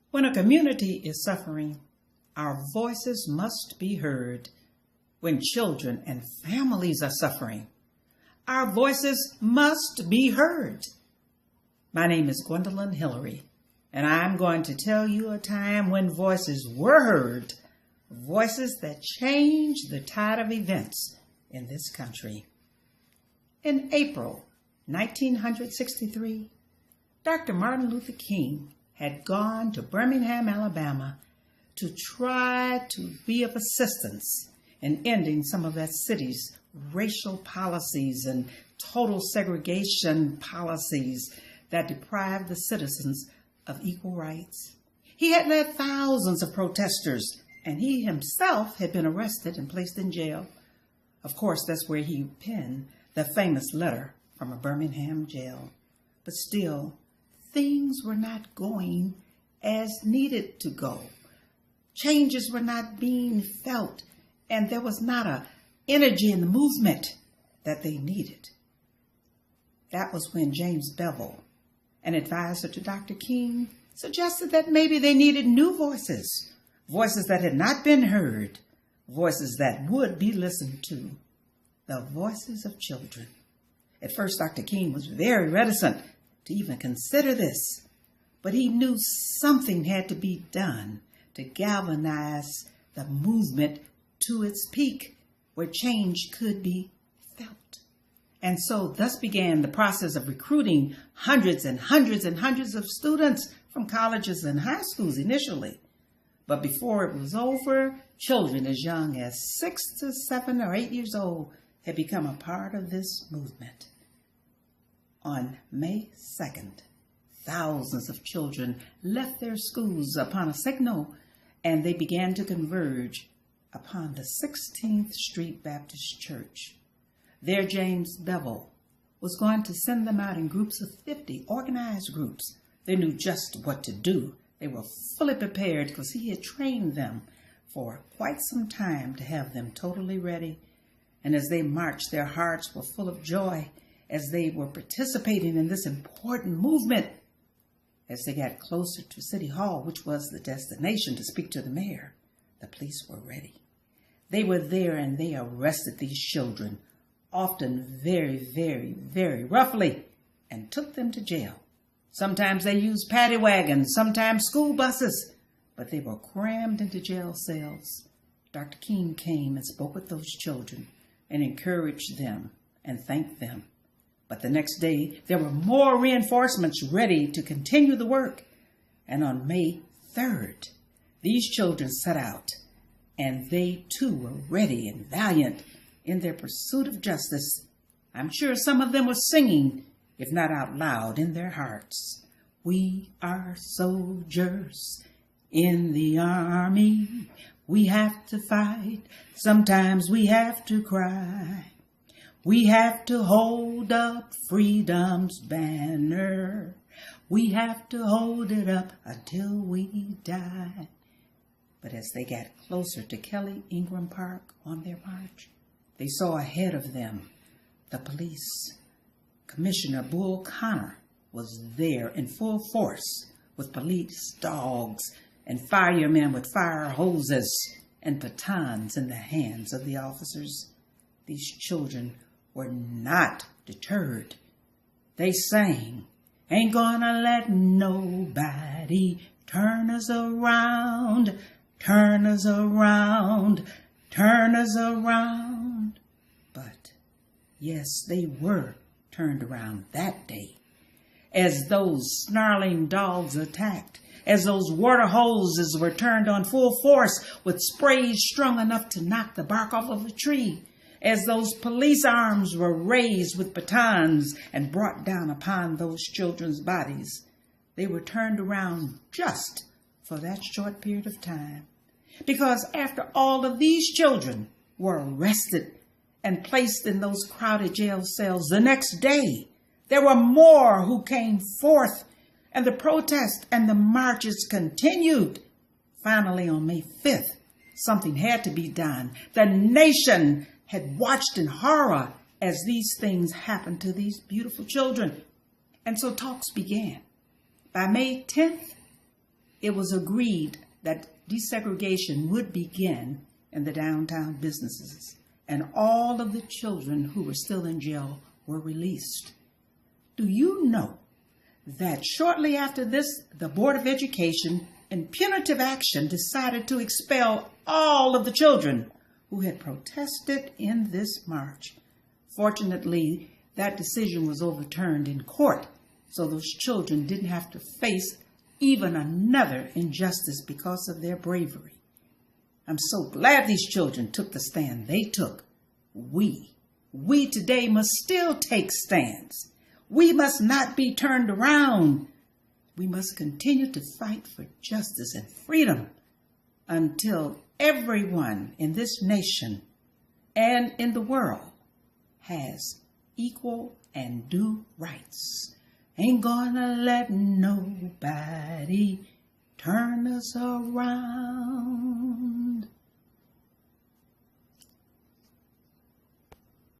When a community is suffering, our voices must be heard. When children and families are suffering, our voices must be heard. My name is Gwen Hilary, and I'm going to tell you a time when voices were heard, voices that changed the tide of events in this country. In April 1963, Dr. Martin Luther King had gone to Birmingham, Alabama, to try to be of assistance in ending some of that city's racial policies and total segregation policies that deprived the citizens of equal rights. He had led thousands of protesters, and he himself had been arrested and placed in jail. Of course, that's where he penned the famous letter from a Birmingham jail. But still, things were not going as needed to go. Changes were not being felt, and there was not an energy in the movement that they needed. That was when James Bevel, an advisor to Dr. King, suggested that maybe they needed new voices, voices that had not been heard, voices that would be listened to, the voices of children. At first, Dr. King was very reticent to even consider this, but he knew something had to be done to galvanize the movement to its peak, where change could be felt. And so thus began the process of recruiting hundreds and hundreds and hundreds of students from colleges and high schools initially. But before it was over, children as young as 6 to 7 or 8 years old had become a part of this movement. On May 2nd, thousands of children left their schools upon a signal, and they began to converge upon the 16th Street Baptist Church. There, James Bevel was going to send them out in groups of 50, organized groups. They knew just what to do. They were fully prepared because he had trained them for quite some time to have them totally ready. And as they marched, their hearts were full of joy as they were participating in this important movement. As they got closer to City Hall, which was the destination to speak to the mayor, the police were ready. They were there and they arrested these children, often very, very, very roughly, and took them to jail. Sometimes they used paddy wagons, sometimes school buses, but they were crammed into jail cells. Dr. King came and spoke with those children and encouraged them and thanked them. But the next day, there were more reinforcements ready to continue the work. And on May 3rd, these children set out, and they too were ready and valiant in their pursuit of justice. I'm sure some of them were singing, if not out loud, in their hearts. We are soldiers in the army. We have to fight. Sometimes we have to cry. We have to hold up freedom's banner. We have to hold it up until we die. But as they got closer to Kelly Ingram Park on their march, they saw ahead of them the police. Commissioner Bull Connor was there in full force with police dogs and firemen with fire hoses and batons in the hands of the officers. These children were not deterred. They sang, "Ain't gonna let nobody turn us around, turn us around, turn us around." But yes, they were turned around that day. As those snarling dogs attacked, as those water hoses were turned on full force with sprays strong enough to knock the bark off of a tree, as those police arms were raised with batons and brought down upon those children's bodies, they were turned around just for that short period of time. Because after all of these children were arrested and placed in those crowded jail cells, the next day there were more who came forth, and the protest and the marches continued. Finally, on May 5th, something had to be done. The nation had watched in horror as these things happened to these beautiful children. And so talks began. By May 10th, it was agreed that desegregation would begin in the downtown businesses, and all of the children who were still in jail were released. Do you know that shortly after this, the Board of Education, in punitive action, decided to expel all of the children who had protested in this march? Fortunately, that decision was overturned in court, so those children didn't have to face even another injustice because of their bravery. I'm so glad these children took the stand they took. We today must still take stands. We must not be turned around. We must continue to fight for justice and freedom until everyone in this nation and in the world has equal and due rights. Ain't gonna let nobody turn us around.